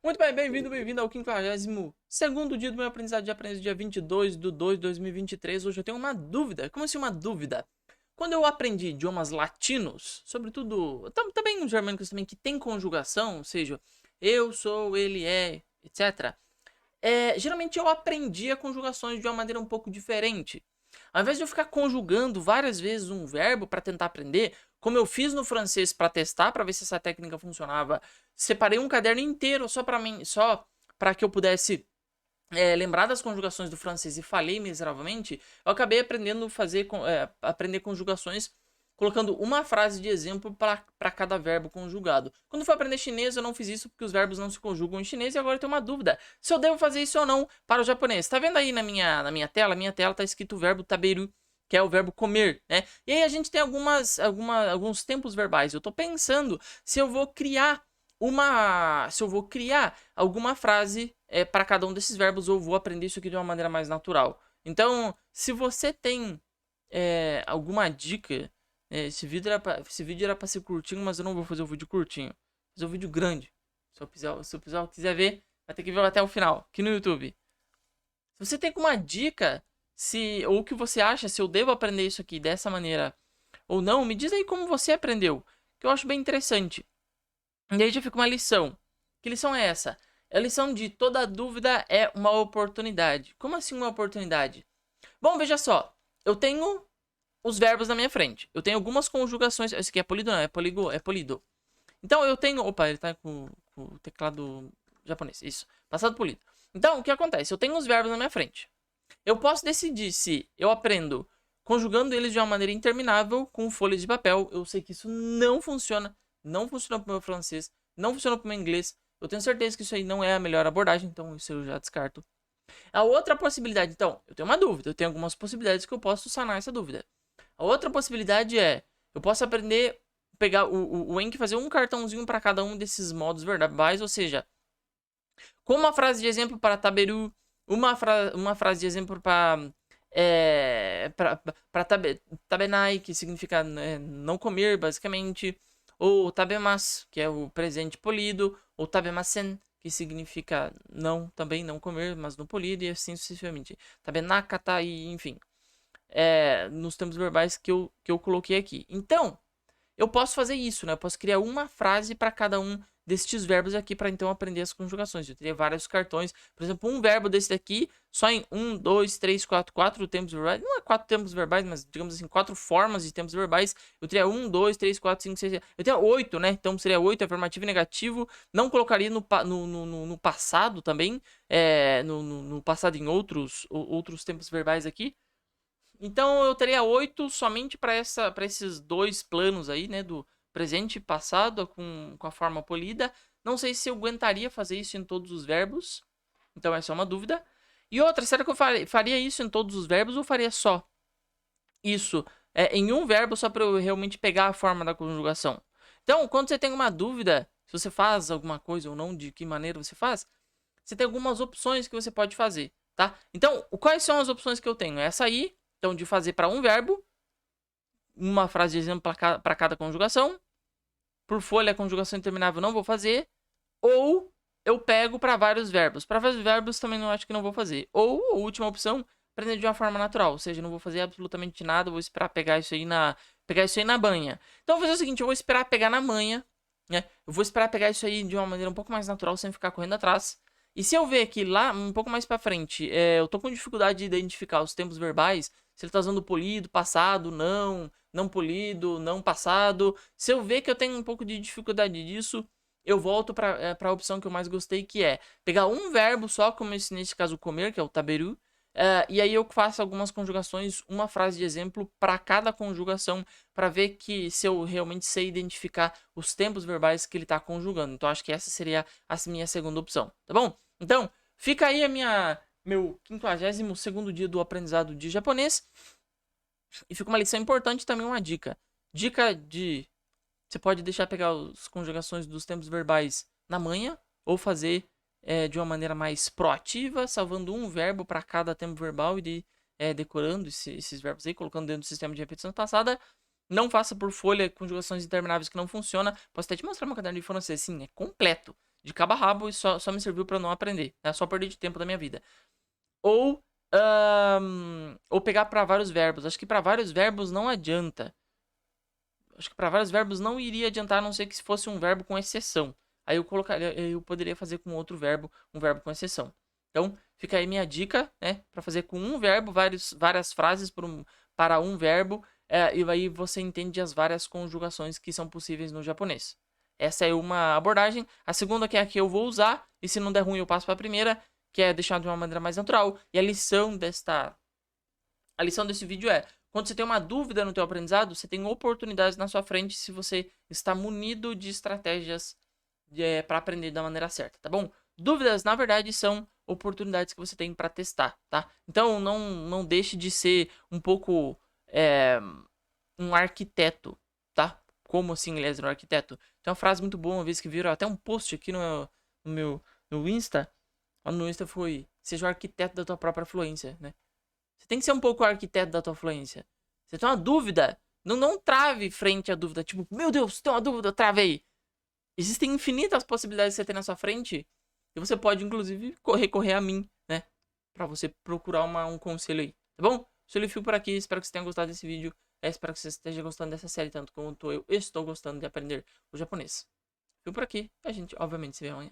Muito bem, bem-vindo ao 52º dia do meu aprendizado de japonês, dia 22/2/2023. Hoje eu tenho uma dúvida. Como assim uma dúvida? Quando eu aprendi idiomas latinos, sobretudo, também os germânicos também, que tem conjugação, ou seja, eu, sou, ele, é, etc. Geralmente eu aprendia conjugações de uma maneira um pouco diferente. Ao invés de eu ficar conjugando várias vezes um verbo para tentar aprender, como eu fiz no francês para testar, para ver se essa técnica funcionava, separei um caderno inteiro só para mim, só para que eu pudesse lembrar das conjugações do francês e falei miseravelmente. Eu acabei aprendendo aprender conjugações colocando uma frase de exemplo para cada verbo conjugado. Quando for aprender chinês, eu não fiz isso porque os verbos não se conjugam em chinês e agora eu tenho uma dúvida se eu devo fazer isso ou não para o japonês. Tá vendo aí na minha tela? Minha tela tá escrito o verbo taberu, que é o verbo comer, né? E aí a gente tem alguns tempos verbais. Eu tô pensando se eu vou criar alguma frase para cada um desses verbos ou vou aprender isso aqui de uma maneira mais natural. Então, se você tem alguma dica, esse vídeo era pra ser curtinho, mas eu não vou fazer um vídeo curtinho. Vou fazer um vídeo grande. Se o pessoal quiser ver, vai ter que ver até o final, aqui no YouTube. Se você tem alguma dica, ou o que você acha, se eu devo aprender isso aqui dessa maneira ou não, me diz aí como você aprendeu, que eu acho bem interessante. E aí já fica uma lição. Que lição é essa? É a lição de toda dúvida é uma oportunidade. Como assim uma oportunidade? Bom, veja só. Eu tenho os verbos na minha frente. Eu tenho algumas conjugações. Esse aqui é polido, não, é polido. Então eu tenho. Opa, ele tá com o teclado japonês. Isso. Passado polido. Então, o que acontece? Eu tenho os verbos na minha frente. Eu posso decidir se eu aprendo conjugando eles de uma maneira interminável com folhas de papel. Eu sei que isso não funciona. Não funciona pro meu francês. Não funciona pro meu inglês. Eu tenho certeza que isso aí não é a melhor abordagem. Então, isso eu já descarto. A outra possibilidade, então, eu tenho uma dúvida. Eu tenho algumas possibilidades que eu posso sanar essa dúvida. A outra possibilidade é, eu posso aprender, pegar o Enki e fazer um cartãozinho para cada um desses modos verbais, ou seja, com uma frase de exemplo para taberu, uma frase de exemplo para tabenai, que significa não comer, basicamente, ou tabemasu, que é o presente polido, ou tabemasen, que significa não, também não comer, mas não polido, e assim sucessivamente. Tabenakata, e enfim. Nos tempos verbais que eu coloquei aqui. Então, eu posso fazer isso, né? Eu posso criar uma frase para cada um destes verbos aqui para então aprender as conjugações. Eu teria vários cartões. Por exemplo, um verbo desse daqui, só em 1, 2, 3, 4 tempos verbais. Não é 4 tempos verbais, mas digamos assim, 4 formas de tempos verbais. Eu teria 1, 2, 3, 4, 5, 6, 7. Eu teria 8, né? Então seria 8, afirmativo e negativo. Não colocaria no passado também. No passado em outros tempos verbais aqui. Então eu teria 8 somente para esses dois planos aí, né? Do presente e passado com a forma polida. Não sei se eu aguentaria fazer isso em todos os verbos. Então essa é uma dúvida. E outra, será que eu faria isso em todos os verbos ou faria só isso em um verbo só para eu realmente pegar a forma da conjugação? Então, quando você tem uma dúvida, se você faz alguma coisa ou não, de que maneira você faz, você tem algumas opções que você pode fazer, tá? Então, quais são as opções que eu tenho? Essa aí, então, de fazer para um verbo, uma frase de exemplo para cada conjugação. Por folha, a conjugação interminável não vou fazer. Ou eu pego para vários verbos. Para vários verbos também não acho que não vou fazer. Ou, a última opção, aprender de uma forma natural. Ou seja, não vou fazer absolutamente nada, vou esperar pegar isso aí na banha. Então, eu vou fazer o seguinte, eu vou esperar pegar na manha, né? Eu vou esperar pegar isso aí de uma maneira um pouco mais natural, sem ficar correndo atrás. E se eu ver que lá, um pouco mais pra frente, eu tô com dificuldade de identificar os tempos verbais, se ele tá usando polido, passado, não polido, não passado. Se eu ver que eu tenho um pouco de dificuldade disso, eu volto pra opção que eu mais gostei, que é pegar um verbo só, como nesse caso comer, que é o taberu, e aí eu faço algumas conjugações, uma frase de exemplo para cada conjugação, para ver que se eu realmente sei identificar os tempos verbais que ele está conjugando. Então acho que essa seria a minha segunda opção, tá bom? Então, fica aí meu 52º dia do aprendizado de japonês. E fica uma lição importante também, uma dica. Dica de... Você pode deixar pegar as conjugações dos tempos verbais na manhã, ou fazer de uma maneira mais proativa, salvando um verbo para cada tempo verbal e decorando esses verbos aí, colocando dentro do sistema de repetição passada. Não faça por folha conjugações intermináveis que não funciona. Posso até te mostrar meu caderno de francês, sim, é completo. de cabo a rabo e só me serviu pra não aprender. É só perder de tempo da minha vida. Ou pegar pra vários verbos. Acho que pra vários verbos não adianta. Acho que pra vários verbos não iria adiantar, a não ser que se fosse um verbo com exceção. Aí eu poderia fazer com outro verbo, um verbo com exceção. Então, fica aí minha dica, né? Pra fazer com um verbo, várias frases para um verbo. E aí você entende as várias conjugações que são possíveis no japonês. Essa é uma abordagem. A segunda que é a que eu vou usar. E se não der ruim, eu passo para a primeira, que é deixar de uma maneira mais natural. E a lição desse vídeo é: quando você tem uma dúvida no teu aprendizado, você tem oportunidades na sua frente se você está munido de estratégias para aprender da maneira certa, tá bom? Dúvidas, na verdade, são oportunidades que você tem para testar, tá? Então, não deixe de ser um pouco um arquiteto, tá? Como assim ele é um arquiteto? Tem uma frase muito boa, uma vez que viram até um post aqui no meu no Insta. No Insta foi: seja o arquiteto da tua própria fluência, né? Você tem que ser um pouco o arquiteto da tua fluência. Você tem uma dúvida, não trave frente à dúvida. Tipo, meu Deus, tem uma dúvida, travei. Existem infinitas possibilidades que você tem na sua frente. E você pode, inclusive, recorrer a mim, né? Pra você procurar um conselho aí, tá bom? Sou o Fico por aqui, espero que você tenha gostado desse vídeo. Espero que você esteja gostando dessa série tanto quanto eu estou gostando de aprender o japonês. Fico por aqui e a gente, obviamente, se vê amanhã.